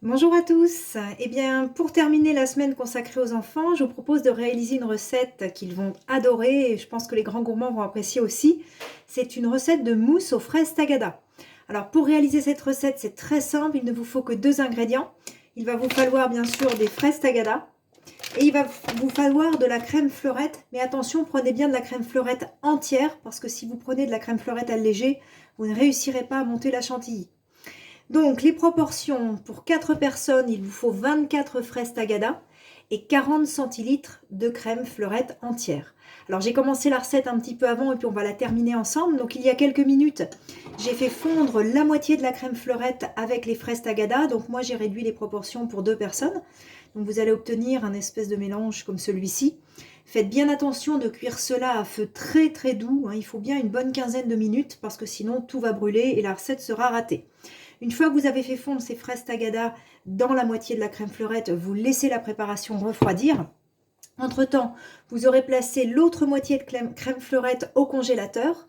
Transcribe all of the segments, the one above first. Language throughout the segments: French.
Bonjour à tous. Eh bien, pour terminer la semaine consacrée aux enfants, je vous propose de réaliser une recette qu'ils vont adorer et je pense que les grands gourmands vont apprécier aussi. C'est une recette de mousse aux fraises tagada. Alors, pour réaliser cette recette, c'est très simple. Il ne vous faut que deux ingrédients. Il va vous falloir bien sûr des fraises tagada et il va vous falloir de la crème fleurette. Mais attention, prenez bien de la crème fleurette entière parce que si vous prenez de la crème fleurette allégée, vous ne réussirez pas à monter la chantilly. Donc, les proportions, pour 4 personnes, il vous faut 24 fraises tagada et 40 centilitres de crème fleurette entière. Alors, j'ai commencé la recette un petit peu avant et puis on va la terminer ensemble. Donc, il y a quelques minutes, j'ai fait fondre la moitié de la crème fleurette avec les fraises tagada. Donc, moi, j'ai réduit les proportions pour 2 personnes. Donc, vous allez obtenir un espèce de mélange comme celui-ci. Faites bien attention de cuire cela à feu très très doux. Il faut bien une bonne quinzaine de minutes parce que sinon, tout va brûler et la recette sera ratée. Une fois que vous avez fait fondre ces fraises tagada dans la moitié de la crème fleurette, vous laissez la préparation refroidir. Entre-temps, vous aurez placé l'autre moitié de crème fleurette au congélateur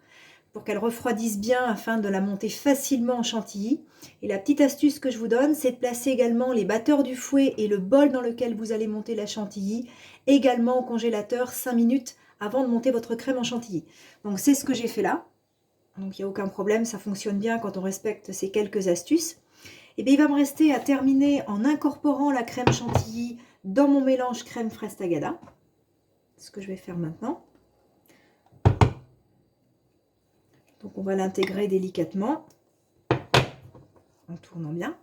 pour qu'elle refroidisse bien afin de la monter facilement en chantilly. Et la petite astuce que je vous donne, c'est de placer également les batteurs du fouet et le bol dans lequel vous allez monter la chantilly également au congélateur 5 minutes avant de monter votre crème en chantilly. Donc c'est ce que j'ai fait là. Donc il n'y a aucun problème, ça fonctionne bien quand on respecte ces quelques astuces. Et bien il va me rester à terminer en incorporant la crème chantilly dans mon mélange crème fraise tagada. Ce que je vais faire maintenant. Donc on va l'intégrer délicatement en tournant bien.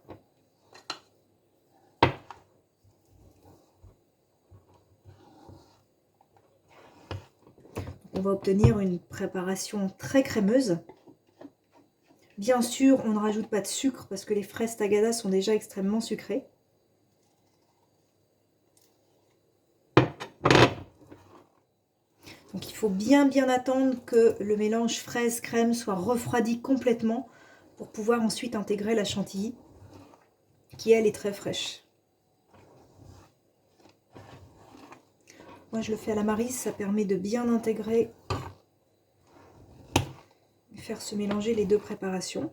On va obtenir une préparation très crémeuse. Bien sûr, on ne rajoute pas de sucre parce que les fraises tagada sont déjà extrêmement sucrées. Donc il faut bien attendre que le mélange fraise-crème soit refroidi complètement pour pouvoir ensuite intégrer la chantilly qui elle est très fraîche. Moi je le fais à la Maryse, ça permet de bien intégrer et faire se mélanger les deux préparations.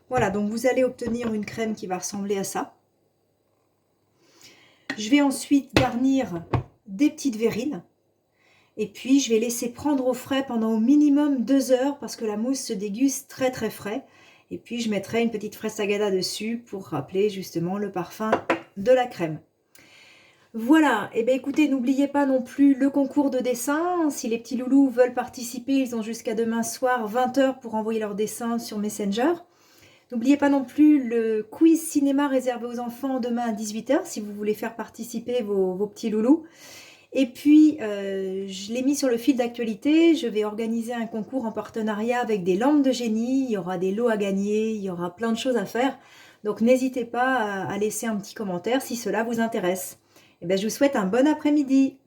Voilà, donc vous allez obtenir une crème qui va ressembler à ça. Je vais ensuite garnir des petites verrines. Et puis, je vais laisser prendre au frais pendant au minimum 2 heures parce que la mousse se déguste très très frais. Et puis, je mettrai une petite fraise tagada dessus pour rappeler justement le parfum de la crème. Voilà, et bien écoutez, n'oubliez pas non plus le concours de dessin. Si les petits loulous veulent participer, ils ont jusqu'à demain soir 20 h pour envoyer leur dessin sur Messenger. N'oubliez pas non plus le quiz cinéma réservé aux enfants demain à 18 h si vous voulez faire participer vos petits loulous. Et puis, je l'ai mis sur le fil d'actualité, je vais organiser un concours en partenariat avec des lampes de génie, il y aura des lots à gagner, il y aura plein de choses à faire. Donc n'hésitez pas à laisser un petit commentaire si cela vous intéresse. Et bien, je vous souhaite un bon après-midi.